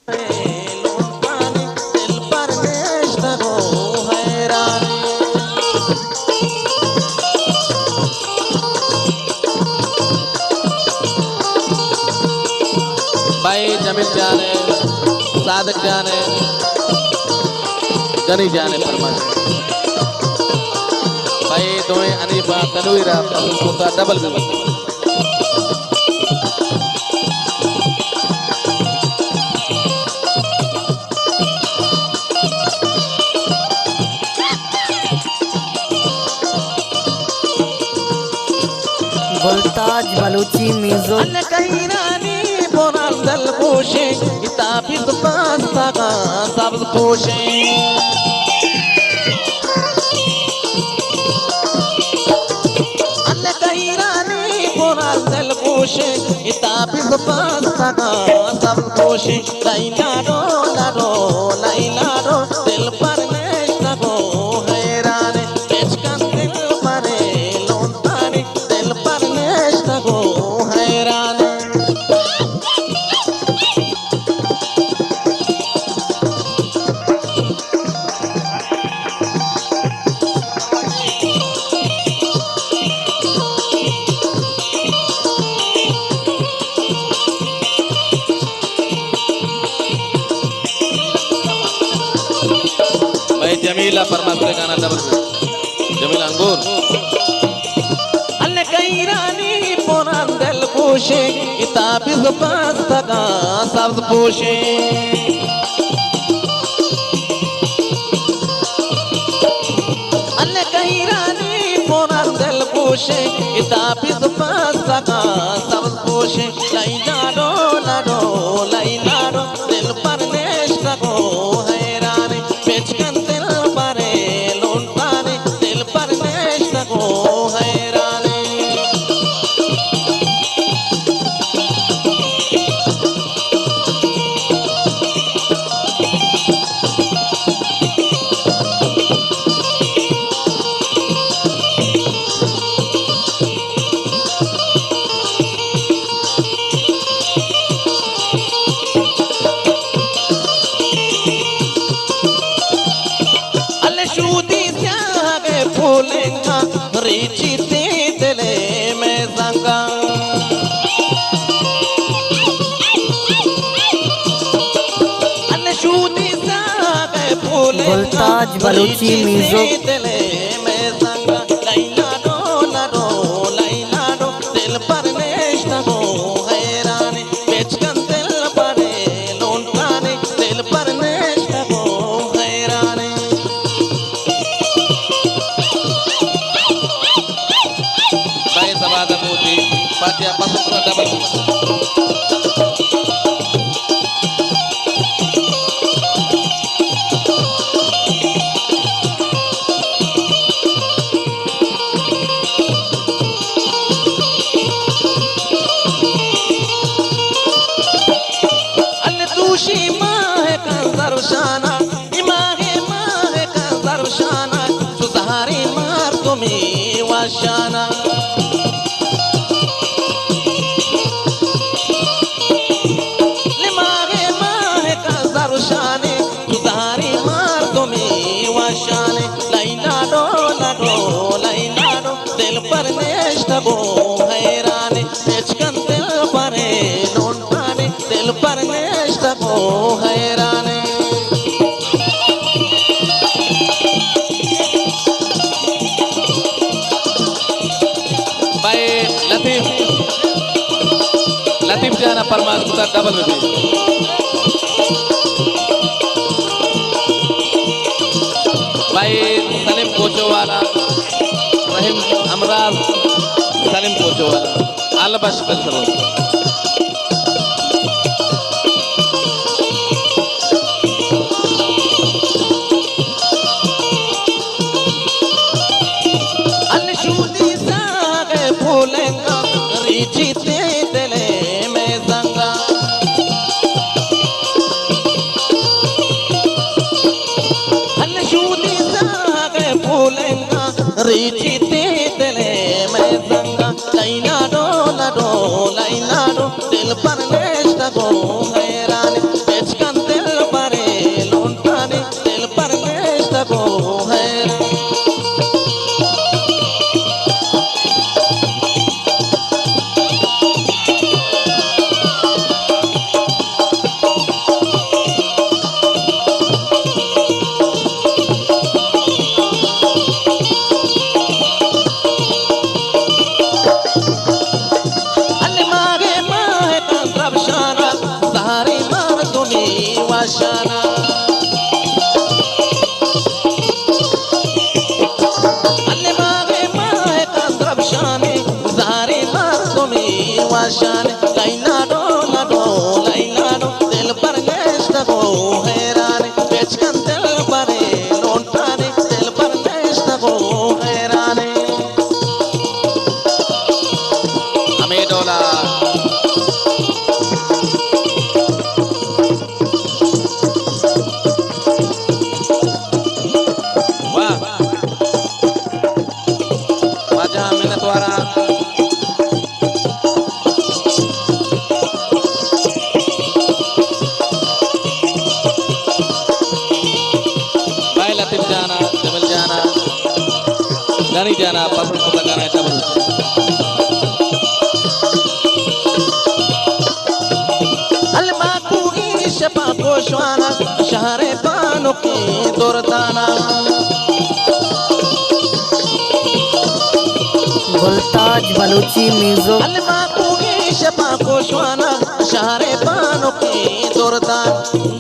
लौटाने दिल पर नेश्ता को हैरान। भाई जमील जाने सादक जाने गनी जाने फरमाए भाई दोए अनीबा तनवीरा पसंद डबल भी वोल्टाज बलूची म्यूजिक। अल्लाह कहीं रानी बोनाल दल पोशे किताबी पास्ता का सब पोशे। अल्लाह कहीं रानी बोनाल दल पोशे किताबी पास्ता का सब पोशे। लाइला रो दिल पर नेश्ता को हैरान। बेचकन दिल परे लौटाने दिल पर नेश्ता को हैरान। भाई जमीला फरमाते गाना डबल जमील अंगूर। अल्लाह कहीं रानी पुरान दिल पोशे किताबी पास्ता का सब पोशे। अल्लाह कहीं रानी पुरान दिल पोशे किताबी पास्ता का सब पोशे। लाइला रो दिल पर नेश्ता को हैरान। बेचकन दिल परे लौटाने दिल पर नेश्ता को हैरान। फूलेंगा रीची दिले में संगा। अनशूदी सागे फूलेंगा बलूची म्यूजिक। दिले में संगा। लाइला रो दिल पर नेश्ता को हैरान। बेचकन दिल परे लौटाने दिल पर नेश्ता को हैरान। भाई सवाद पूछी पाटिया पसंद डबल अल दूशी माह का दर्शाना इमाहे माह का दर्शाना सुधारी मार तुम्हें वाशाना। शाने सुधारी मार तुम्हें वाशाने। लाइला रो दिल पर नेश्ता को हैरान। बेचकन दिल परे लौटाने दिल पर नेश्ता को हैरान। भाई लतीफ जाना फरमास डबल में भी भाई सलीम कोचो वाला रहीम अमराज सलीम कोचो वाला अलबश बसरो। अनशूदी सागे फूलेंगा रीची दिले में संगा। अनशूदी फूलेंगा रीची दिले में संगा। लाइला रो दिल पर नेश्ता को हैरान। बेचकन वाशाना अल्ले मागे माए कंद्रब शाने जारी मासूमी वाशाने लाइना डो दिल पर नेश्त को हैराने बेचकन दिल परे लोटाने दिल पर नेश्त को हैराने हमें डोला नहीं जाना पसंद को लगाना है तब अलमा कुगी शपा कोशवाना शहरे पानो के दुर्दाना गुलताज बलूची म्यूजिक अलमा कुगी शपा कोशवाना शहरे पानो के दुर्दाना